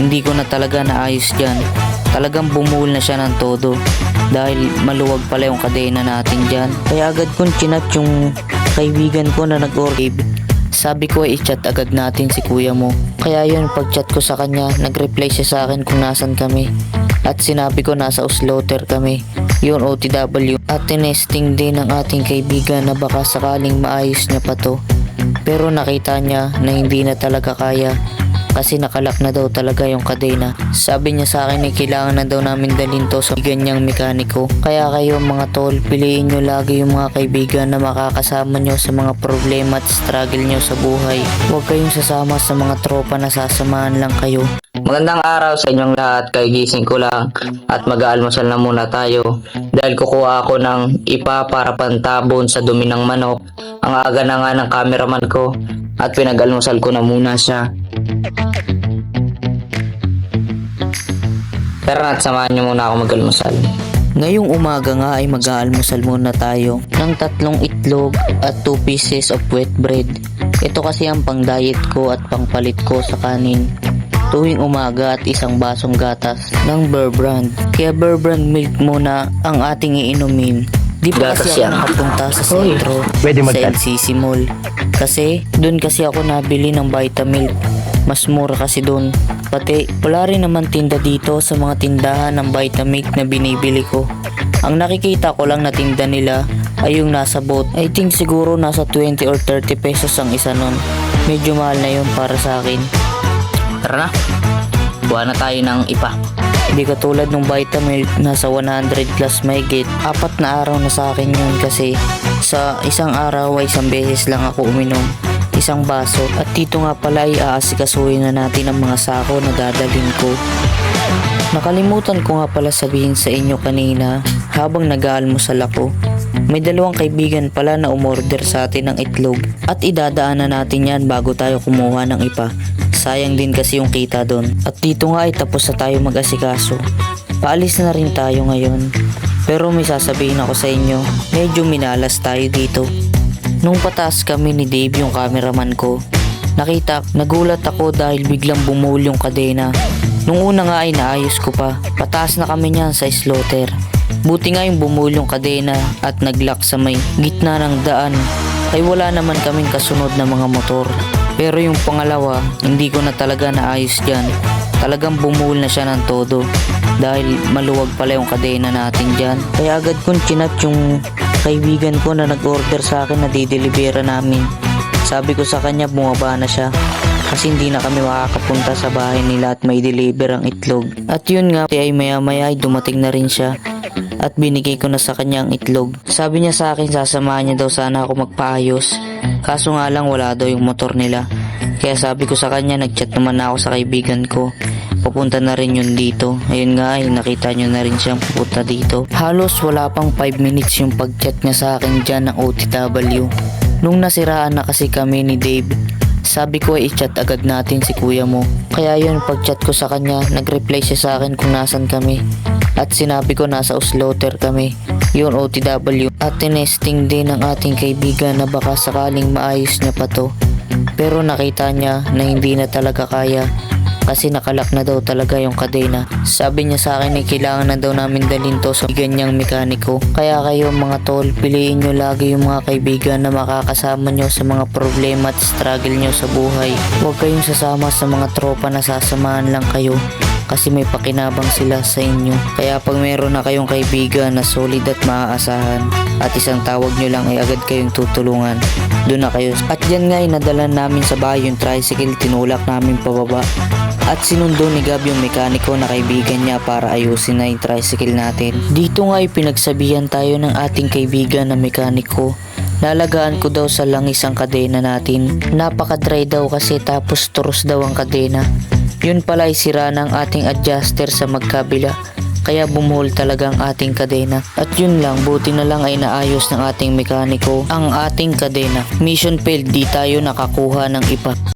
Hindi ko na talaga naayos dyan. Talagang bumuhol na siya ng todo dahil maluwag pala yung kadena natin dyan. Kaya agad kong chinat yung kaibigan ko na nag-order. Sabi ko ay i-chat agad natin si kuya mo. Kaya yun, pag-chat ko sa kanya, nag-reply siya sa akin kung nasan kami. At sinabi ko nasa Uslaughter kami, yun OTW. At tinesting din ng ating kaibigan na baka sakaling maayos niya pa to. Pero nakita niya na hindi na talaga kaya kasi nakalak na daw talaga yung kadena. Sabi niya sa akin ay kailangan na daw namin dalhin to sa ganyang mekaniko. Kaya kayo mga tol, piliin nyo lagi yung mga kaibigan na makakasama nyo sa mga problema at struggle nyo sa buhay. Huwag kayong sasama sa mga tropa na sasamahan lang kayo. Magandang araw sa inyong lahat. Kagising ko lang at mag-aalmusal na muna tayo dahil kukuha ako ng ipa para pantabon sa dumi ng manok. Ang aga na nga ng cameraman ko at pinag-almusal ko na muna siya. Tara at samahan niyo muna ako mag-almusal. Ngayong umaga nga ay mag-aalmusal muna tayo ng 3 itlog at 2 pieces of wheat bread. Ito kasi ang pang diet ko at pangpalit ko sa kanin tuwing umaga at isang basong gatas ng Bear Brand. Kaya Bear Brand milk muna ang ating iinumin. Di pa Gatas kasi ako yan. nakapunta sa sentro sa LCC Mall. Kasi doon kasi ako nabili ng Vitamilk. Mas mura kasi doon. Pati wala rin naman tinda dito sa mga tindahan ng Vitamilk na binibili ko. Ang nakikita ko lang na tinda nila ay yung nasa boat. I think siguro nasa 20 or 30 pesos ang isa nun. Medyo mahal na yun para sa akin. Tara na, buha na tayo ng ipa. Hindi katulad ng Vitamilk, nasa 100 plus mahigit. 4 na araw na sa akin yun kasi sa isang araw ay isang beses lang ako uminom. Isang baso. At dito nga pala ay aasikasuhin na natin ang mga sako na dadalhin ko. Nakalimutan ko nga pala sabihin sa inyo kanina habang nag-aalmusal ako. May 2 kaibigan pala na umorder sa atin ng itlog at idadaanan natin yan bago tayo kumuha ng ipa. Sayang din kasi yung kita doon. At dito nga ay tapos na tayo mag-asikaso. Paalis na rin tayo ngayon. Pero may sasabihin ako sa inyo, medyo minalas tayo dito. Nung pataas kami ni Dave yung cameraman ko, nagulat ako dahil biglang bumuhol yung kadena. Nung una nga ay naayos ko pa. Pataas na kami niyan sa Slaughter. Buti nga yung bumuhol yung kadena at naglock sa may gitna ng daan ay wala naman kaming kasunod na mga motor. Pero yung pangalawa, hindi ko na talaga naayos dyan. Talagang bumuhol na siya ng todo dahil maluwag pala yung kadena natin dyan. Kaya agad kong chinat yung kaibigan ko na nag-order sa akin na didelibera namin. Sabi ko sa kanya bumaba na siya kasi hindi na kami makakapunta sa bahay nila at may deliver ang itlog. At yun nga ay maya maya ay dumating na rin siya at binigay ko na sa kanya ang itlog. Sabi niya sa akin sasamahan niya daw sana ako magpaayos. Kaso nga lang wala daw yung motor nila. Kaya sabi ko sa kanya, nagchat naman ako sa kaibigan ko. Pupunta na rin yun dito. Ayun nga ay nakita nyo na rin siyang pupunta dito. Halos wala pang 5 minutes yung pagchat niya sa akin dyan ng OTW. Nung nasiraan na kasi kami ni Dave, sabi ko ay i-chat agad natin si kuya mo. Kaya yun, pag-chat ko sa kanya, nag-reply siya sa akin kung nasan kami. At sinabi ko nasa Uslaughter kami, yun OTW. At tinesting din ng ating kaibigan na baka sakaling maayos niya pa to. Pero nakita niya na hindi na talaga kaya kasi nakalak na daw talaga yung kadena. Sabi niya sa akin ay kailangan na daw namin dalhin to sa ganyang mekaniko. Kaya kayo mga tol, piliin nyo lagi yung mga kaibigan na makakasama nyo sa mga problema at struggle nyo sa buhay. Huwag kayong sasama sa mga tropa na sasamahan lang kayo kasi may pakinabang sila sa inyo. Kaya pag meron na kayong kaibigan na solid at maaasahan at isang tawag nyo lang ay agad kayong tutulungan, doon na kayo. At yan nga ay nadala namin sa bahay yung tricycle, tinulak namin pababa. At sinundo ni Gab yung mekaniko na kaibigan niya para ayusin na yung tricycle natin. Dito nga ay pinagsabihan tayo ng ating kaibigan na mekaniko. Lalagaan ko daw sa langis ang kadena natin. Napaka-dry daw kasi tapos turos daw ang kadena. Yun pala ay sira ng ating adjuster sa magkabila. Kaya bumuhol talaga ang ating kadena. At yun lang, buti na lang ay naayos ng ating mekaniko ang ating kadena. Mission failed, di tayo nakakuha ng ipa.